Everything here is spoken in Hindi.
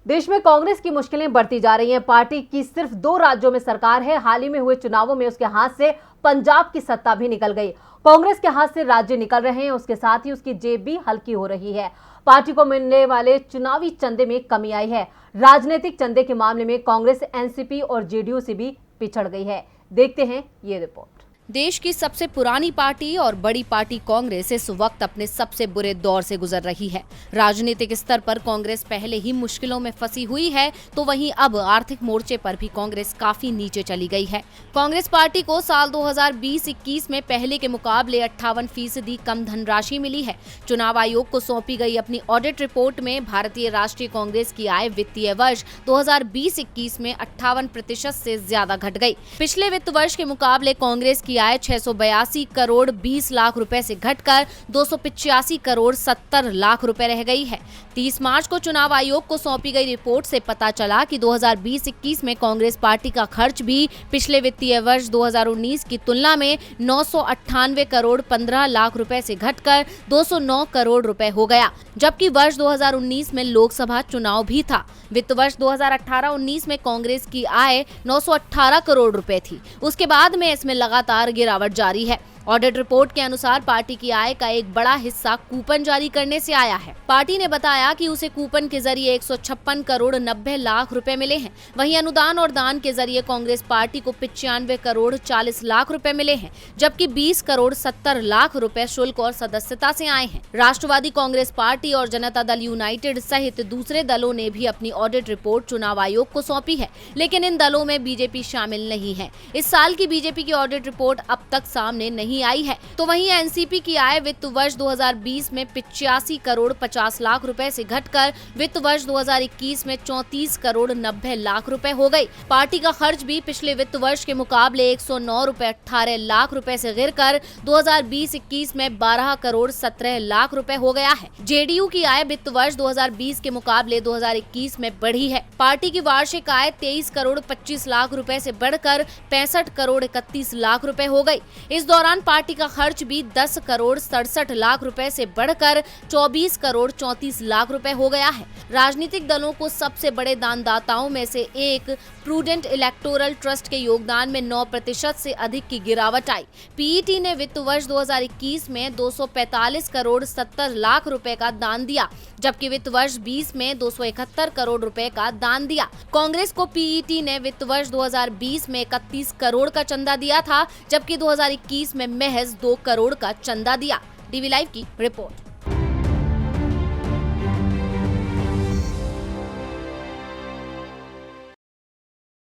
देश में कांग्रेस की मुश्किलें बढ़ती जा रही हैं। पार्टी की सिर्फ 2 राज्यों में सरकार है। हाल ही में हुए चुनावों में उसके हाथ से पंजाब की सत्ता भी निकल गई। कांग्रेस के हाथ से राज्य निकल रहे हैं, उसके साथ ही उसकी जेब भी हल्की हो रही है। पार्टी को मिलने वाले चुनावी चंदे में कमी आई है। राजनीतिक चंदे के मामले में कांग्रेस एनसीपी और जेडीयू से भी पिछड़ गई है। देखते हैं ये रिपोर्ट। देश की सबसे पुरानी पार्टी और बड़ी पार्टी कांग्रेस इस वक्त अपने सबसे बुरे दौर से गुजर रही है। राजनीतिक स्तर पर कांग्रेस पहले ही मुश्किलों में फंसी हुई है, तो वहीं अब आर्थिक मोर्चे पर भी कांग्रेस काफी नीचे चली गई है। कांग्रेस पार्टी को साल 2020-21 में पहले के मुकाबले 58% कम धनराशि मिली है। चुनाव आयोग को सौंपी गई अपनी ऑडिट रिपोर्ट में भारतीय राष्ट्रीय कांग्रेस की आय वित्तीय वर्ष 2020-21 में 58% से ज्यादा घट गई। पिछले वित्त वर्ष के मुकाबले कांग्रेस की आय 682 करोड़ 20 लाख रुपए से घटकर 285 करोड़ 70 लाख रुपए रह गई है। 30 मार्च को चुनाव आयोग को सौंपी गई रिपोर्ट से पता चला कि 2020-21 में कांग्रेस पार्टी का खर्च भी पिछले वित्तीय वर्ष 2019 की तुलना में 998 करोड़ 15 लाख रुपए से घटकर 209 करोड़ रुपए हो गया, जबकि वर्ष 2019 में लोकसभा चुनाव भी था। वित्त वर्ष 2018-19 में कांग्रेस की आय 918 करोड़ रुपए थी। उसके बाद में इसमें लगातार गिरावट जारी है। ऑडिट रिपोर्ट के अनुसार पार्टी की आय का एक बड़ा हिस्सा कूपन जारी करने से आया है। पार्टी ने बताया कि उसे कूपन के जरिए 156 करोड़ 90 लाख रुपए मिले हैं। वहीं अनुदान और दान के जरिए कांग्रेस पार्टी को 95 करोड़ 40 लाख रुपए मिले हैं, जबकि 20 करोड़ 70 लाख रुपए शुल्क और सदस्यता से आए हैं। राष्ट्रवादी कांग्रेस पार्टी और जनता दल यूनाइटेड सहित दूसरे दलों ने भी अपनी ऑडिट रिपोर्ट चुनाव आयोग को सौंपी है, लेकिन इन दलों में बीजेपी शामिल नहीं है। इस साल की बीजेपी की ऑडिट रिपोर्ट अब तक सामने नहीं आई है। तो वहीं एनसीपी की आय वित्त वर्ष 2020 में 85 करोड़ 50 लाख रुपए से घटकर वित्त वर्ष 2021 में 34 करोड़ 90 लाख रुपए हो गई। पार्टी का खर्च भी पिछले वित्त वर्ष के मुकाबले 109 रुपए 18 लाख रुपए से गिरकर 2020-21 में 12 करोड़ 17 लाख रुपए हो गया है। जेडीयू की आय वित्त वर्ष 2020 के मुकाबले 2021 में बढ़ी है। पार्टी की वार्षिक आय 23 करोड़ 25 लाख रुपए से बढ़कर 65 करोड़ 31 लाख रुपए हो गई। इस दौरान पार्टी का खर्च भी 10 करोड़ 67 लाख रुपए से बढ़कर 24 करोड़ 34 लाख रुपए हो गया है। राजनीतिक दलों को सबसे बड़े दानदाताओं में से एक प्रूडेंट इलेक्टोरल ट्रस्ट के योगदान में 9% से अधिक की गिरावट आई। पीईटी ने वित्त वर्ष 2021 में 245 करोड़ 70 लाख रुपए का दान दिया, जबकि वित्त वर्ष 20 में 271 करोड़ रुपए का दान दिया। कांग्रेस को पीईटी ने वित्त वर्ष 2020 में 31 करोड़ का चंदा दिया था, जबकि 2021 में महज 2 करोड़ का चंदा दिया। डीवी लाइव की रिपोर्ट।